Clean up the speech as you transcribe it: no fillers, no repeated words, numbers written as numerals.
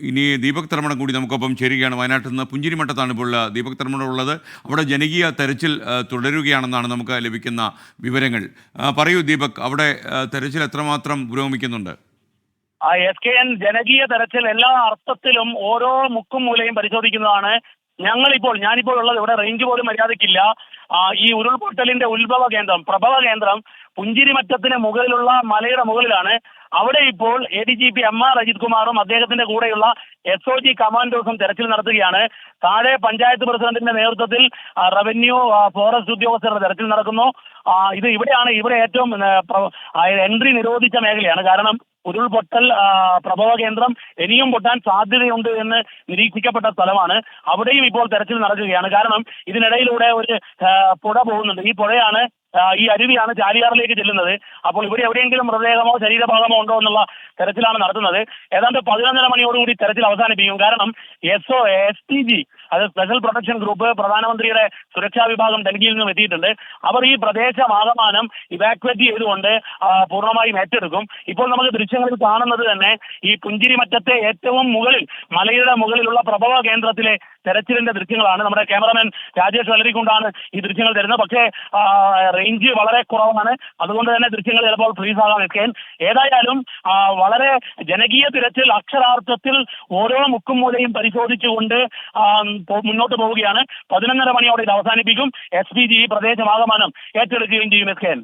ഇനി ദീപക് തർമ്മണം കൂടി നമുക്കൊപ്പം ചേരുകയാണ്. വയനാട്ടിൽ നിന്ന് പുഞ്ചിരിമട്ടത്താണ് ഇപ്പോൾ ദീപക് തർമ്മണം ഉള്ളത്. അവിടെ ജനകീയ തെരച്ചിൽ തുടരുകയാണെന്നാണ് നമുക്ക് ലഭിക്കുന്ന വിവരങ്ങൾ. പറയൂ ദീപക്, അവിടെ തെരച്ചിൽ എത്രമാത്രം പുരോഗമിക്കുന്നുണ്ട്? SKN ജനകീയ തെരച്ചിൽ എല്ലാ അർത്ഥത്തിലും ഓരോ മുക്കും മൂലയും പരിശോധിക്കുന്നതാണ്. ഞാനിപ്പോൾ ഉള്ളത് ഇവിടെ റേഞ്ച് പോലും മര്യാദയ്ക്കില്ല. ഈ ഉരുൾപൊട്ടലിന്റെ ഉത്ഭവ കേന്ദ്രം, പ്രഭവ കേന്ദ്രം പുഞ്ചിരിമറ്റത്തിന് മുകളിലുള്ള മലയുടെ മുകളിലാണ്. അവിടെ ഇപ്പോൾ ADGP MR അജിത് കുമാറും അദ്ദേഹത്തിന്റെ കൂടെയുള്ള SOG കമാൻഡോസും തെരച്ചിൽ നടത്തുകയാണ്. താഴെ പഞ്ചായത്ത് പ്രസിഡന്റിന്റെ നേതൃത്വത്തിൽ റവന്യൂ, ഫോറസ്റ്റ് ഉദ്യോഗസ്ഥരുടെ തെരച്ചിൽ നടക്കുന്നു. ഇവിടെ ഏറ്റവും എൻട്രി നിരോധിച്ച മേഖലയാണ്. കാരണം ഉരുൾപൊട്ടൽ പ്രഭവ കേന്ദ്രം ഇനിയും പൊട്ടാൻ സാധ്യതയുണ്ട് എന്ന് നിരീക്ഷിക്കപ്പെട്ട സ്ഥലമാണ്. അവിടെയും ഇപ്പോൾ തെരച്ചിൽ നടക്കുകയാണ്. കാരണം ഇതിനിടയിലൂടെ ഒരു പുഴ പോകുന്നുണ്ട്. ഈ അരുവിയാണ് ചാലിയാറിലേക്ക് ചെല്ലുന്നത്. അപ്പോൾ ഇവിടെ എവിടെയെങ്കിലും മൃതദേഹമോ ശരീരഭാഗമോ ഉണ്ടോ എന്നുള്ള തെരച്ചിലാണ് നടത്തുന്നത്. ഏതാണ്ട് 11:30 മണിയോടുകൂടി തെരച്ചിൽ അവസാനിപ്പിക്കും. കാരണം SPG, അത് സ്പെഷ്യൽ പ്രൊട്ടക്ഷൻ ഗ്രൂപ്പ്, പ്രധാനമന്ത്രിയുടെ സുരക്ഷാ വിഭാഗം ഡൽഹിയിൽ നിന്നും എത്തിയിട്ടുണ്ട്. അവർ ഈ പ്രദേശമാകമാനം ഇവാക്വേറ്റ് ചെയ്തുകൊണ്ട് പൂർണ്ണമായും ഏറ്റെടുക്കും. ഇപ്പോൾ നമുക്ക് ദൃശ്യങ്ങളിൽ കാണുന്നത് തന്നെ ഈ പുഞ്ചിരിമറ്റത്തെ ഏറ്റവും മുകളിൽ, മലയുടെ മുകളിലുള്ള പ്രഭവ കേന്ദ്രത്തിലെ തെരച്ചിലിന്റെ ദൃശ്യങ്ങളാണ്. നമ്മുടെ ക്യാമറമാൻ രാജേഷ് വലരിക്കൊണ്ടാണ് ഈ ദൃശ്യങ്ങൾ തരുന്നത്. പക്ഷേ റേഞ്ച് വളരെ കുറവാണ്. അതുകൊണ്ട് തന്നെ ദൃശ്യങ്ങൾ ചിലപ്പോൾ ഫ്രീസ് ആകാൻ SKN. ഏതായാലും വളരെ ജനകീയ തിരച്ചിൽ അക്ഷരാർത്ഥത്തിൽ ഓരോ മുക്കും മൂലയും പരിശോധിച്ചുകൊണ്ട് മുന്നോട്ട് പോവുകയാണ്. 11:30 മണിയോടെ ഇത് അവസാനിപ്പിക്കും. SPG ഈ പ്രദേശമാകമാനം ഏറ്റെടുക്കുകയും ചെയ്യും SKN.